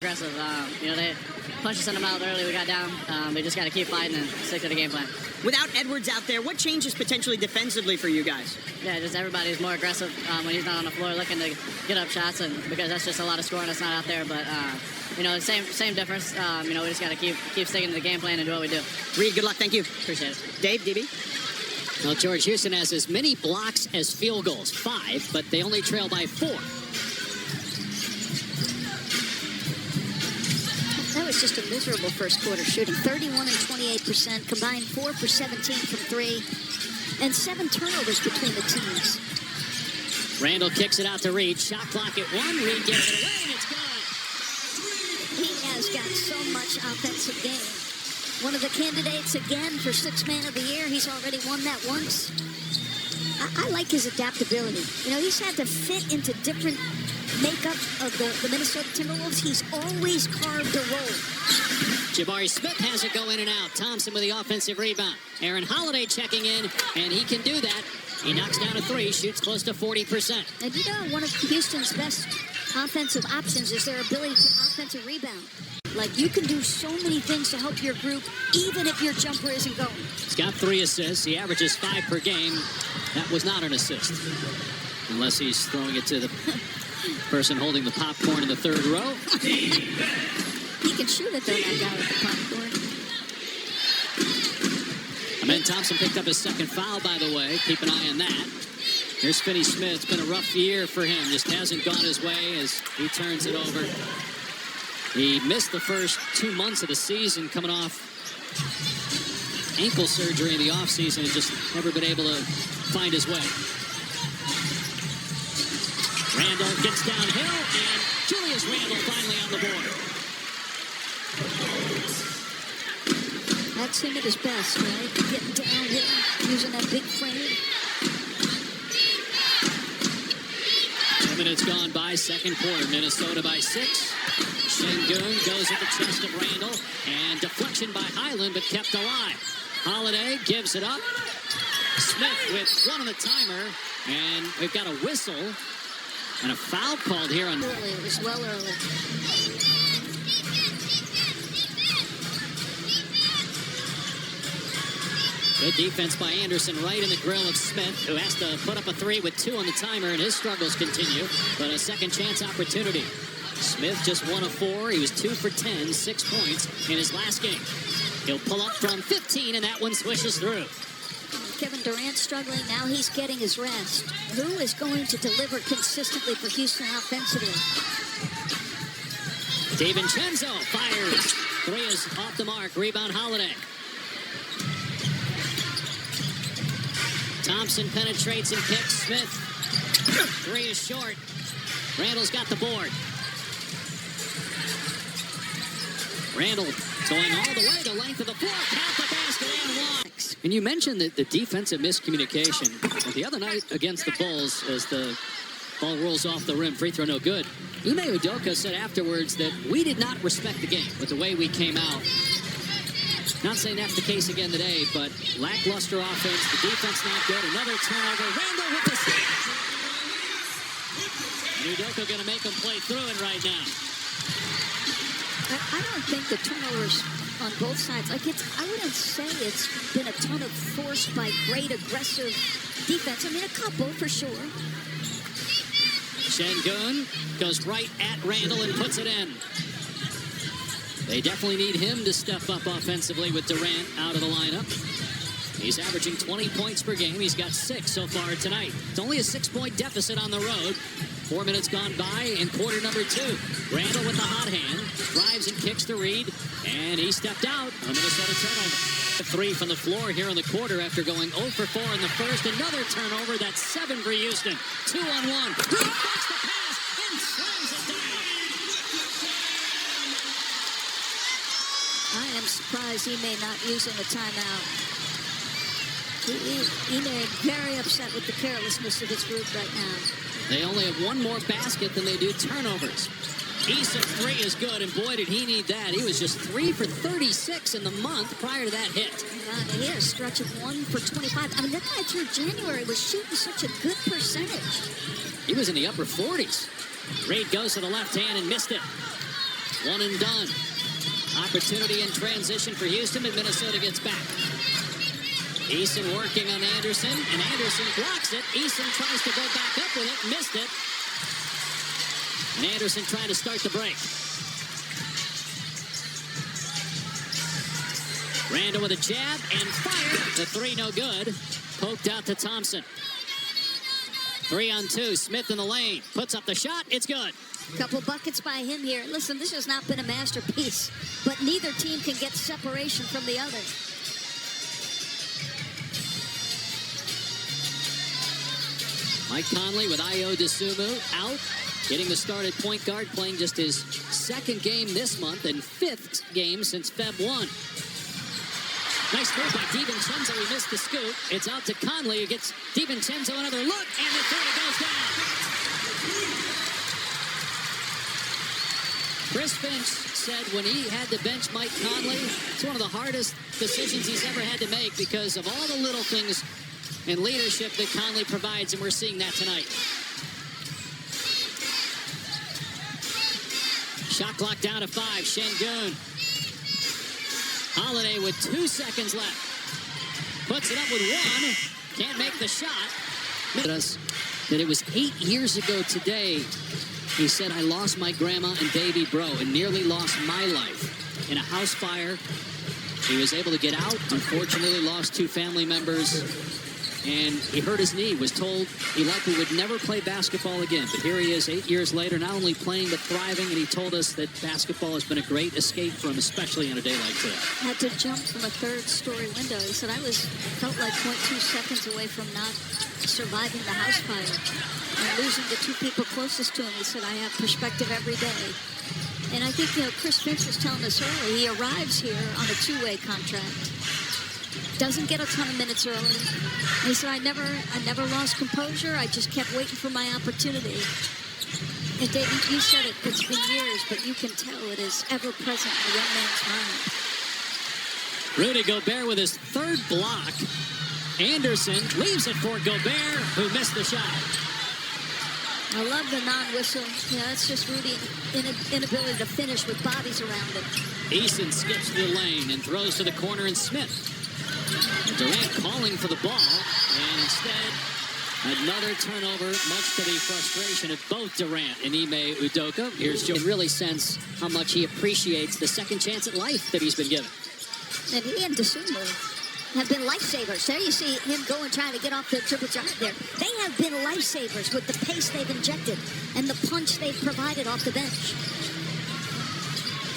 Aggressive. They punched us in the mouth early. We got down. We just got to keep fighting and stick to the game plan. Without Edwards out there, what changes potentially defensively for you guys? Yeah, just everybody's more aggressive when he's not on the floor, looking to get up shots, and because that's just a lot of scoring that's not out there. But same difference. We just got to keep sticking to the game plan and do what we do. Reed, good luck. Thank you. Appreciate it. Dave, DB. Well, George, Houston has as many blocks as field goals, 5, but they only trail by 4. That was just a miserable first quarter shooting. 31 and 28%, combined 4 for 17 from 3, and 7 turnovers between the teams. Randall kicks it out to Reed. Shot clock at 1. Reed gets it away, and it's good. He has got so much offensive game. One of the candidates again for 6th Man of the Year. He's already won that once. I like his adaptability. He's had to fit into different makeup of the Minnesota Timberwolves. He's always carved a role. Jabari Smith has it go in and out. Thompson with the offensive rebound. Aaron Holiday checking in, and he can do that. He knocks down a 3, shoots close to 40%. And one of Houston's best offensive options is their ability to offensive rebound. Like, you can do so many things to help your group, even if your jumper isn't going. He's got 3 assists. He averages 5 per game. That was not an assist. Unless he's throwing it to the person holding the popcorn in the 3rd row. He can shoot it, though, that guy with the popcorn. Amen Thompson picked up his 2nd foul, by the way. Keep an eye on that. Here's Finney Smith. It's been a rough year for him. Just hasn't gone his way as he turns it over. He missed the first 2 months of the season coming off ankle surgery in the offseason and just never been able to find his way. Randall gets downhill, and Julius Randall finally on the board. That's him at his best, right? Getting downhill, using that big frame. 2 minutes gone by, 2nd quarter. Minnesota by 6. Şengün goes at the chest of Randall, and deflection by Highland, but kept alive. Holiday gives it up. Smith with 1 on the timer, and we've got a whistle and a foul called here on. Early, it was well early. Good defense by Anderson right in the grill of Smith, who has to put up a 3 with 2 on the timer, and his struggles continue, but a second chance opportunity. Smith just 1 of 4. He was 2 for 10, 6 points in his last game. He'll pull up from 15, and that one swishes through. Kevin Durant struggling. Now he's getting his rest. Who is going to deliver consistently for Houston offensively? DiVincenzo fires. 3 is off the mark. Rebound Holiday. Thompson penetrates and kicks. Smith. 3 is short. Randall's got the board. Randall going all the way, the length of the floor. Count the basket and 1. And you mentioned the defensive miscommunication. Well, the other night against the Bulls, as the ball rolls off the rim, free throw no good. Ime Udoka said afterwards that we did not respect the game with the way we came out. Not saying that's the case again today, but lackluster offense, the defense not good. Another turnover. Randall with the save. Udoka going to make him play through it right now. I don't think the turnovers on both sides, I wouldn't say it's been a ton of forced by great aggressive defense. I mean, a couple for sure. Şengün goes right at Randall and puts it in. They definitely need him to step up offensively with Durant out of the lineup. He's averaging 20 points per game. He's got 6 so far tonight. It's only a 6-point deficit on the road. 4 minutes gone by in quarter number 2. Randall with the hot hand. Drives and kicks to Reed. And he stepped out. A Minnesota turnover. 3 from the floor here in the quarter after going 0 for 4 in the first. Another turnover. That's 7 for Houston. 2 on 1. Reed fakes the pass and slams it down. I am surprised he may not using a timeout. He may be very upset with the carelessness of his group right now. They only have 1 more basket than they do turnovers. Issa's 3 is good, and boy, did he need that. He was just 3 for 36 in the month prior to that hit. He had a stretch of 1 for 25. I mean, that guy through January was shooting such a good percentage. He was in the upper 40s. Reed goes to the left hand and missed it. One and done. Opportunity in transition for Houston, but Minnesota gets back. Eason working on Anderson, and Anderson blocks it. Eason tries to go back up with it, missed it. And Anderson trying to start the break. Randall with a jab and fire. The three no good. Poked out to Thompson. 3 on 2. Smith in the lane. Puts up the shot. It's good. Couple buckets by him here. Listen, this has not been a masterpiece, but neither team can get separation from the other. Mike Conley with Ayo Dosunmu out. Getting the start at point guard, playing just his second game this month and 5th game since Feb 1. Nice move by DiVincenzo. He missed the scoop. It's out to Conley, who gets DiVincenzo another look, and the three goes down. Chris Finch said when he had to bench Mike Conley, it's one of the hardest decisions he's ever had to make because of all the little things and leadership that Conley provides, and we're seeing that tonight. Shot clock down to 5. Şengün. Holiday with 2 seconds left. Puts it up with 1. Can't make the shot. That it was 8 years ago today. He said, I lost my grandma and baby bro and nearly lost my life in a house fire. He was able to get out. Unfortunately, lost 2 family members. And he hurt his knee, was told he likely would never play basketball again. But here he is 8 years later, not only playing but thriving, and he told us that basketball has been a great escape for him, especially on a day like today. Had to jump from a 3rd-story window. He said, I felt like 0.2 seconds away from not surviving the house fire and losing the 2 people closest to him. He said, I have perspective every day. And I think, Chris Finch was telling us earlier, he arrives here on a 2-way contract. Doesn't get a ton of minutes early. He said, I never lost composure. I just kept waiting for my opportunity. And Dave, you said it's been years, but you can tell it is ever present in the young man's mind. Rudy Gobert with his 3rd block. Anderson leaves it for Gobert, who missed the shot. I love the non-whistle. Yeah, that's just Rudy's inability to finish with bodies around him. Eason skips to the lane and throws to the corner, and Smith. Durant calling for the ball, and instead, another turnover, much to the frustration of both Durant and Ime Udoka. Here's Joe. You can really sense how much he appreciates the second chance at life that he's been given. And he and Dosunmu have been lifesavers. There you see him go and try to get off the triple giant there. They have been lifesavers with the pace they've injected and the punch they've provided off the bench.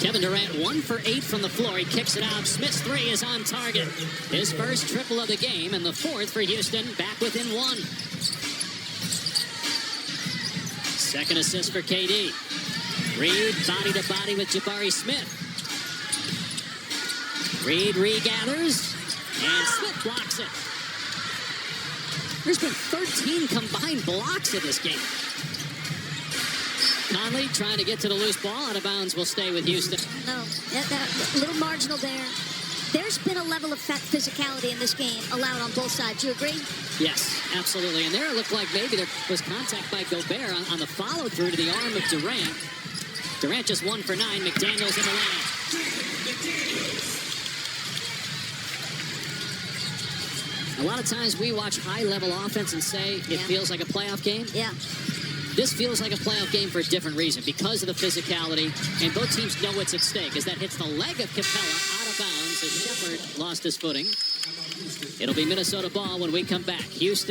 Kevin Durant 1 for 8 from the floor. He kicks it out. Smith's 3 is on target. His first triple of the game, and the 4th for Houston, back within 1. Second assist for KD. Reed body to body with Jabari Smith. Reed regathers, and Smith blocks it. There's been 13 combined blocks in this game. Conley trying to get to the loose ball. Out of bounds, will stay with Houston. No, that little marginal there. There's been a level of physicality in this game allowed on both sides. You agree? Yes, absolutely. And there it looked like maybe there was contact by Gobert on the follow-through to the arm of Durant. Durant just 1 for 9. McDaniels in the lane. A lot of times we watch high-level offense and say it feels like a playoff game. Yeah. This feels like a playoff game for a different reason, because of the physicality, and both teams know what's at stake. As that hits the leg of Capella out of bounds, as Shepherd lost his footing. It'll be Minnesota ball when we come back. Houston.